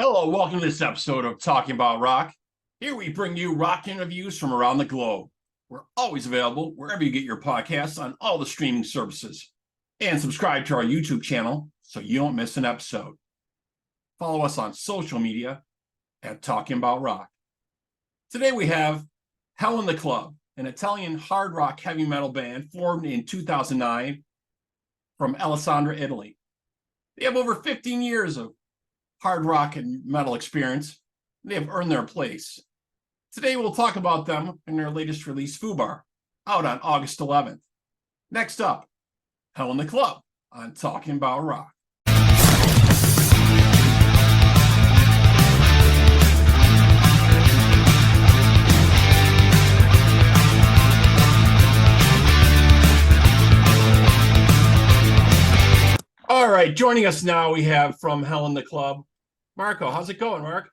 Hello, welcome to this episode of Talking About Rock. Here we bring you rock interviews from around the globe. We're always available wherever you get your podcasts on all the streaming services. And subscribe to our YouTube channel so you don't miss an episode. Follow us on social media at Talking About Rock. Today we have Hell in the Club, an Italian hard rock heavy metal band formed in 2009 from Alessandria, Italy. They have over 15 years of hard rock and metal experience. They have earned their place. Today we'll talk about them and their latest release, F.U.B.A.R, out on August 11th. Next up, Hell in the Club on Talking About Rock. All right, joining us now we have from Hell in the Club, Marco. How's it going, Mark?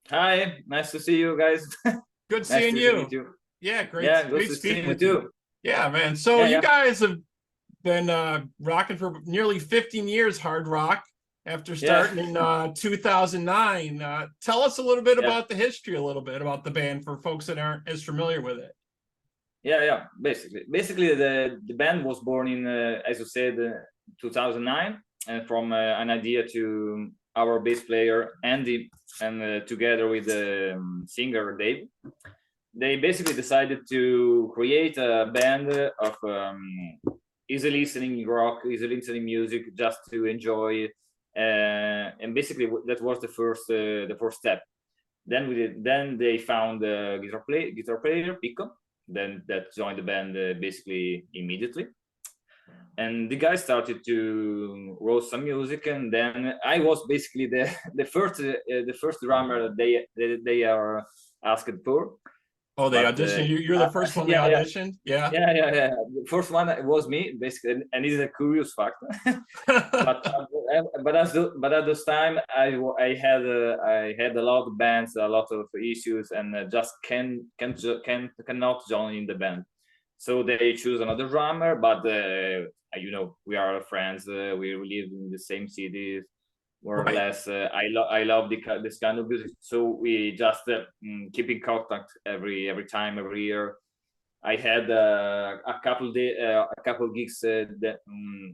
Hi, nice to see you guys. Good Nice seeing to you. meet you. Yeah, great. Yeah, great good to see speaking you with you. too. Yeah, man. So Yeah, you yeah. guys have been rocking for nearly 15 years, hard rock, after starting in 2009. Tell us a little bit Yeah. about the history, a little bit about the band for folks that aren't as familiar with it. Yeah. Basically, the band was born in, as you said, 2009, and from an idea to our bass player Andy, and together with the singer Dave, they basically decided to create a band of easy listening rock, easy listening music, just to enjoy. And basically, that was the first step. Then they found a guitar player Pico, then that joined the band basically immediately. And the guys started to wrote some music, and then I was basically the first drummer they are asked for. Oh, they But auditioned. You're the first one they yeah. auditioned. Yeah. The first one was me, basically, and it's a curious fact. but at this time, I had a lot of bands, a lot of issues, and just cannot join in the band. So they choose another drummer, but we are friends. We live in the same city, more or less. I love this kind of music, so we just keep in contact every time, every year. I had a couple gigs that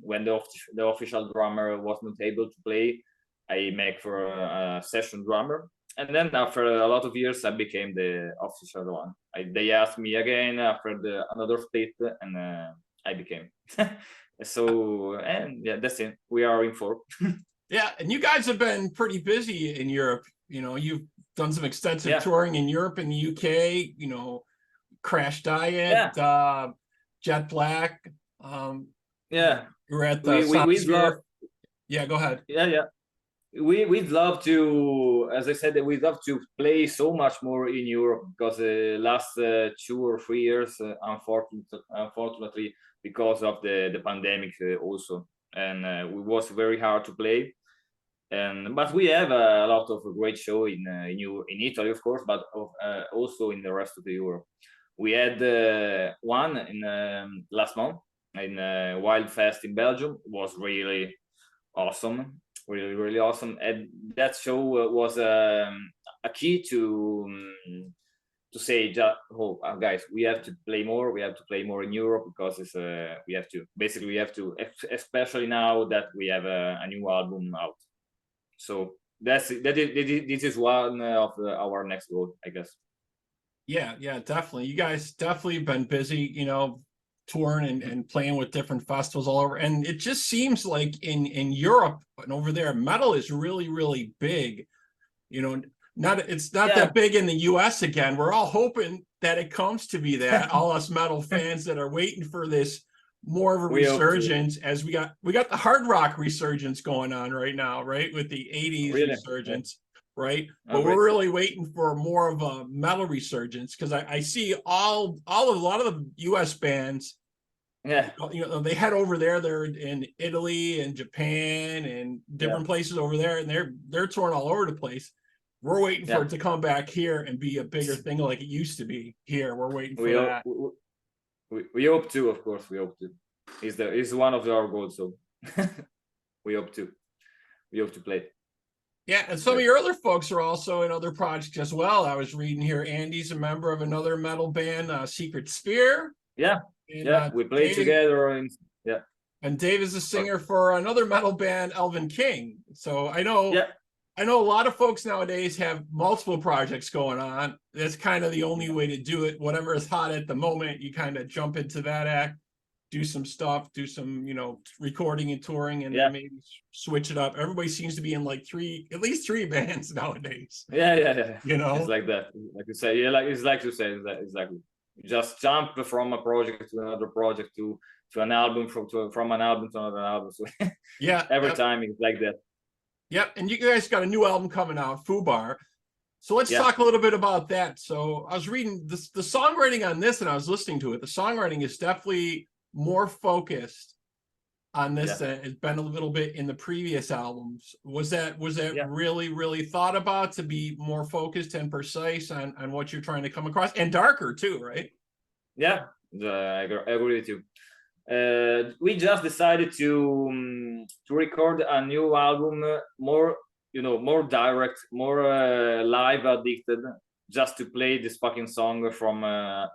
when the official drummer was not able to play, I make for a session drummer, and then after a lot of years, I became the official one. They asked me again after another split, and I became. So, and yeah, that's it. We are in 4. Yeah, and you guys have been pretty busy in Europe. You know, you've done some extensive touring in Europe and the UK. You know, Crash Diet, Jet Black. We're at the we love. Yeah, go ahead. Yeah. We'd love to, as I said, we'd love to play so much more in Europe, because the last 2 or 3 years, unfortunately, because of the pandemic also, and it was very hard to play. But we have a lot of great show in Italy, of course, but also in the rest of the Europe. We had one in last month in Wild Fest in Belgium. It was really awesome, really awesome, and that show was a key to say, guys, we have to play more. We have to play more in Europe, because it's we have to, especially now that we have a new album out. So this is one of our next goal, I guess. Yeah, definitely. You guys definitely been busy, touring and playing with different festivals all over. And it just seems like in Europe and over there, metal is really, really big. It's not that big in the US again. We're all hoping that it comes to be that. All us metal fans that are waiting for this more of a resurgence, as we got the hard rock resurgence going on right now, right? With the 80s resurgence. Right, but we're really waiting for more of a metal resurgence, because I see a lot of the U.S. bands. Yeah, they head over there. They're in Italy and Japan and different places over there, and they're touring all over the place. We're waiting for it to come back here and be a bigger thing like it used to be here. We're waiting for that. We hope to, of course. We hope to. It's one of our goals. So we hope to play. Yeah, and some of your other folks are also in other projects as well. I was reading here, Andy's a member of another metal band, Secret Spear. Yeah, And yeah, we played together. Yeah, and Dave is a singer for another metal band, Elvin King. So yeah, I know a lot of folks nowadays have multiple projects going on. That's kind of the only way to do it. Whatever is hot at the moment, you kind of jump into that act, do some stuff, do some, recording and touring, and yeah, then maybe switch it up. Everybody seems to be in like at least three bands nowadays. yeah. You It's know? like that, like you say. Yeah, like it's like you say that exactly. You just jump from a project to another project to an album from an album to another album. So Yeah. every time it's like that. Yep. And you guys got a new album coming out, F.U.B.A.R. So let's Yeah, talk a little bit about that. So I was reading the songwriting on this and I was listening to it. The songwriting is definitely more focused on this yeah, than it's been a little bit in the previous albums. Was that yeah. really thought about to be more focused and precise on what you're trying to come across, and darker too, right? Yeah, I agree with you. We just decided to record a new album, more more direct, more live addicted, just to play this fucking song from a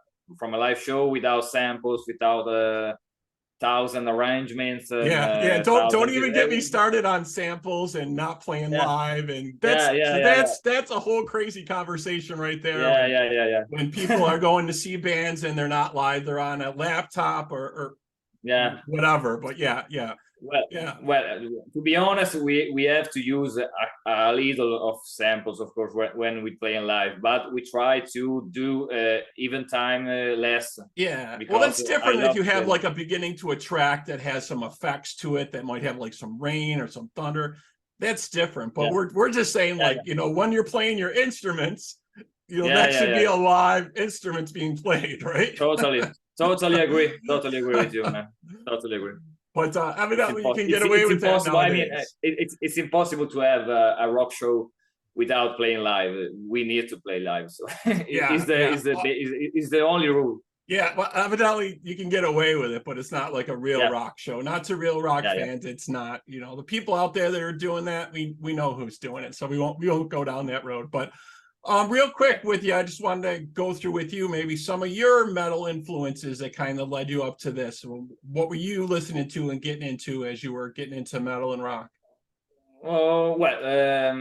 live show without samples, without thousand arrangements and Yeah. Don't thousand. even get me started on samples and not playing Yeah, live, and yeah. that's a whole crazy conversation right there. Yeah. When people are going to see bands and they're not live, they're on a laptop or Yeah. whatever. But yeah. Well, to be honest, we have to use a little of samples, of course, when we play in live, but we try to do even time less. Yeah. Well, Because that's I different if love you have the, like a beginning to a track that has some effects to it that might have like some rain or some thunder. That's different. But yeah, we're just saying, yeah, like, when you're playing your instruments, that should be yeah. a live instruments being played, right? Totally agree with you, man. Totally agree. But It's evidently you impossible. can get away It's with that impossible. I mean, nowadays. it's impossible to have a rock show without playing live. We need to play live, so Yeah, yeah. is the only rule. Yeah, well, evidently you can get away with it, but it's not like a real Yeah, rock show. Not to real rock yeah. fans, it's not. The people out there that are doing that, we know who's doing it, so we won't go down that road. But real quick with you, I just wanted to go through with you maybe some of your metal influences that kind of led you up to this. What were you listening to and getting into as you were getting into metal and rock? Oh well,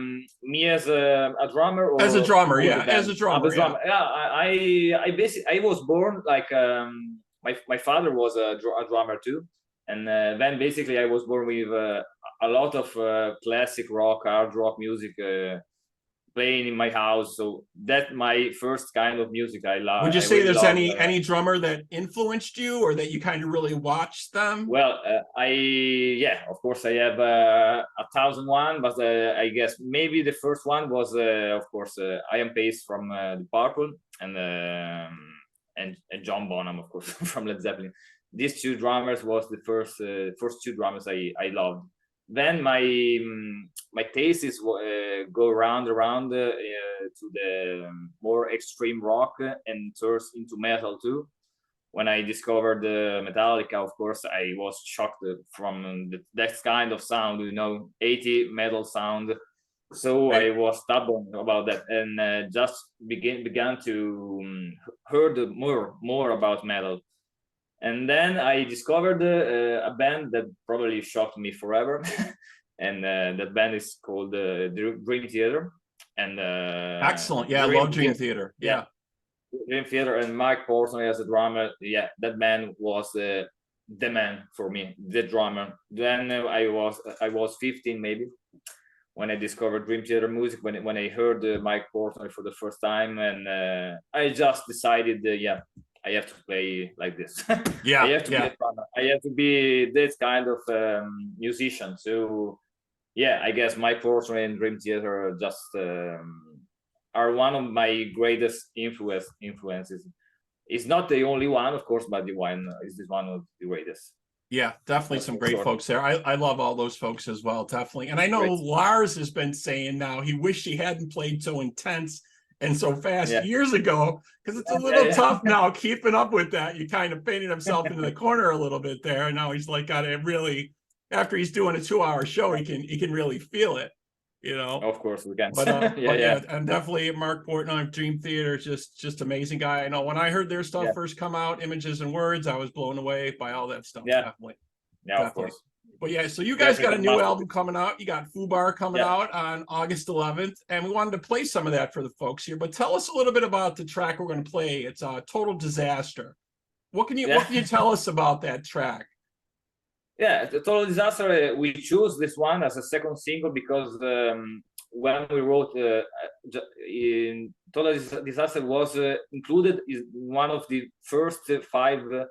me as a drummer As a or drummer, all the yeah, as band? a I'm drummer, a yeah. drummer. Yeah, I basically I was born like my father was a drummer too, and then basically I was born with a lot of classic rock, hard rock music playing in my house. So that's my first kind of music I love. Would you I say really there's love. any drummer that influenced you or that you kind of really watched them? Well, yeah, of course, I have 1,001, but I guess maybe the first one was, of course, I Am Pace from the Purple and John Bonham, of course, from Led Zeppelin. These two drummers was the first two drummers I loved. Then my tastes go around to the more extreme rock and turns into metal too. When I discovered Metallica, of course, I was shocked from that kind of sound, 80 metal sound. So Right. I was stubborn about that and just began to heard more about metal. And then I discovered a band that probably shocked me forever, and that band is called Dream Theater. And Excellent. Yeah, I love Dream Theater. yeah, Yeah. Dream Theater and Mike Portnoy as a drummer. Yeah, that man was the man for me, the drummer. Then I was 15 maybe when I discovered Dream Theater music, when I heard Mike Portnoy for the first time, and I just decided, yeah, I have to play like this. Yeah. I have to be a drummer. I have to be this kind of musician. So yeah, I guess Mike Portnoy and Dream Theater just are one of my greatest influences. It's not the only one, of course, but the one is one of the greatest. Yeah, definitely some great folks there. I love all those folks as well, definitely. And I know Great. Lars has been saying now he wished he hadn't played so intense and so fast years ago, because it's a little tough now keeping up with that. You kind of painted himself into the corner a little bit there. And now he's like got to really, after he's doing a 2-hour show, he can really feel it. you know. Of course we can. But Yeah, yeah, and definitely Mark Portnoy, Dream Theater, just amazing guy. I know when I heard their stuff first come out, Images and Words, I was blown away by all that stuff. Yeah. Definitely. Yeah, of course. But yeah, so you guys got a new album coming out. You got F.U.B.A.R coming out on August 11th, and we wanted to play some of that for the folks here. But tell us a little bit about the track we're going to play. It's Total Disaster. What can you tell us about that track? Yeah, the Total Disaster. We choose this one as a second single because when we wrote in Total Disaster was included in one of the first 5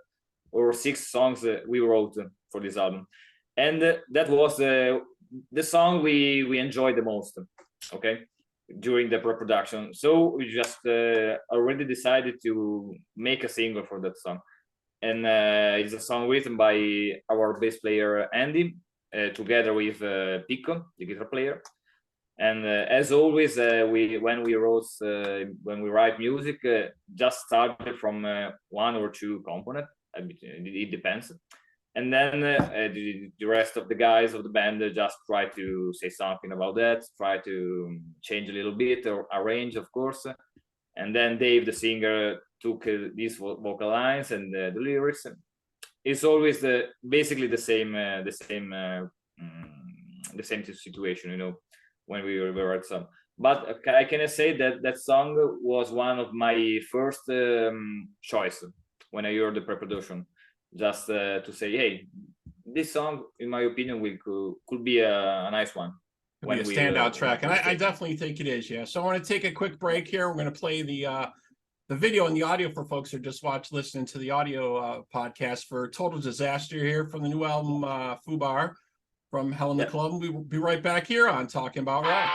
or 6 songs we wrote for this album, and that was the song we enjoyed the most. Okay, during the pre-production, so we just already decided to make a single for that song, and it's a song written by our bass player Andy together with Pico, the guitar player. And as always, when we write music, just started from 1 or 2 components. It depends, and then the rest of the guys of the band just try to say something about that, try to change a little bit or arrange, of course, and then Dave, the singer, took these vocal lines and the lyrics. It's always basically the same situation, you know, when we write some. But I can say that song was one of my first choice when I heard the pre-production, just to say, hey, this song, in my opinion, could be a nice one. Could be a standout track, and I definitely think it is. Yeah. So I want to take a quick break here. We're going to play the video and the audio for folks who just listening to the audio podcast for Total Disaster here from the new album F.U.B.A.R from Hell in the Club. We will be right back here on Talking About Rock.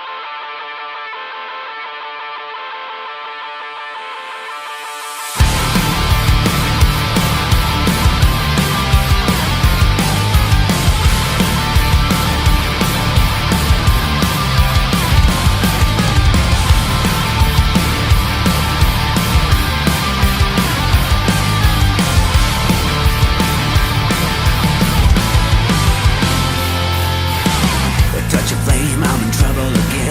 Touch a flame, I'm in trouble again.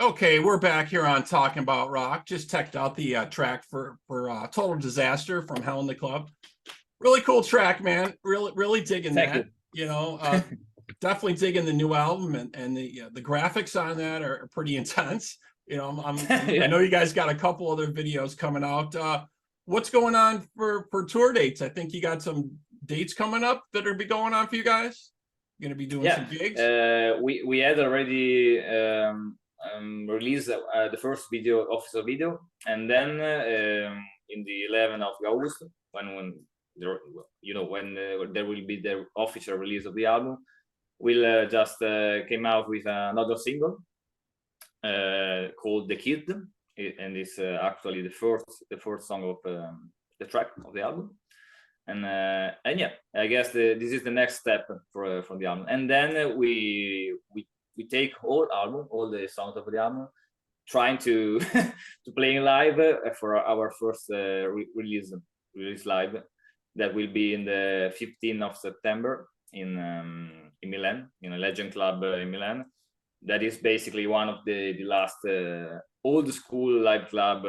Okay, we're back here on Talking About Rock. Just checked out the track for Total Disaster from Hell in the Club. Really cool track, man. Really digging Thank that. you. Definitely digging the new album, and the graphics on that are pretty intense. I know you guys got a couple other videos coming out. What's going on for tour dates? I think you got some dates coming up that are be going on for you guys. You're gonna be doing some gigs. We had already released the first official video, and then in the 11th of August, when there will be the official release of the album, we'll just came out with another single called "The Kid," and it's actually the first song of the track of the album. And yeah, I guess this is the next step from the album, and then we take all the songs of the album, trying to to play live for our first release live, that will be in the 15th of September in Milan, in a Legend Club in Milan. That is basically one of the last old school live club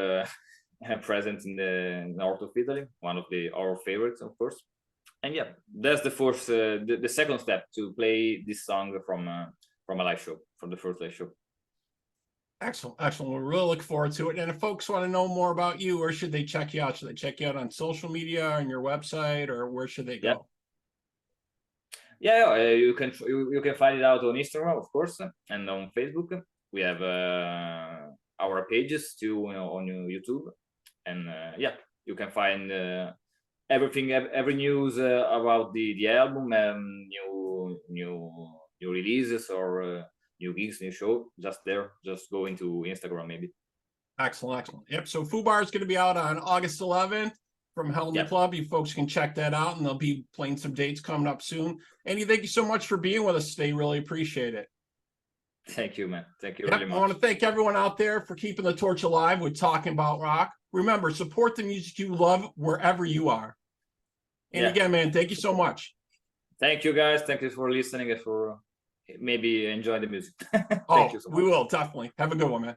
present in the north of Italy, one of our favorites, of course. And yeah, that's the first, the second step, to play this song from a live show, from the first live show. Excellent. We really look forward to it. And if folks want to know more about you, where should they check you out? Should they check you out on social media, on your website, or where should they go? You can find it out on Instagram, of course, and on Facebook. We have our pages too, on YouTube, and you can find everything, every news about the album, and new releases, or new gigs, new show. Just go into Instagram, maybe. Excellent. Yep. So F.U.B.A.R is going to be out on August 11th from Hell in the Club. You folks can check that out, and they'll be playing some dates coming up soon. Andy, thank you so much for being with us today. Really appreciate it. Thank you, man. Thank you really much. I want to thank everyone out there for keeping the torch alive with Talking About Rock. Remember, support the music you love wherever you are. And again, man, thank you so much. Thank you, guys. Thank you for listening and for maybe enjoying the music. Thank you so much. We will, definitely. Have a good one, man.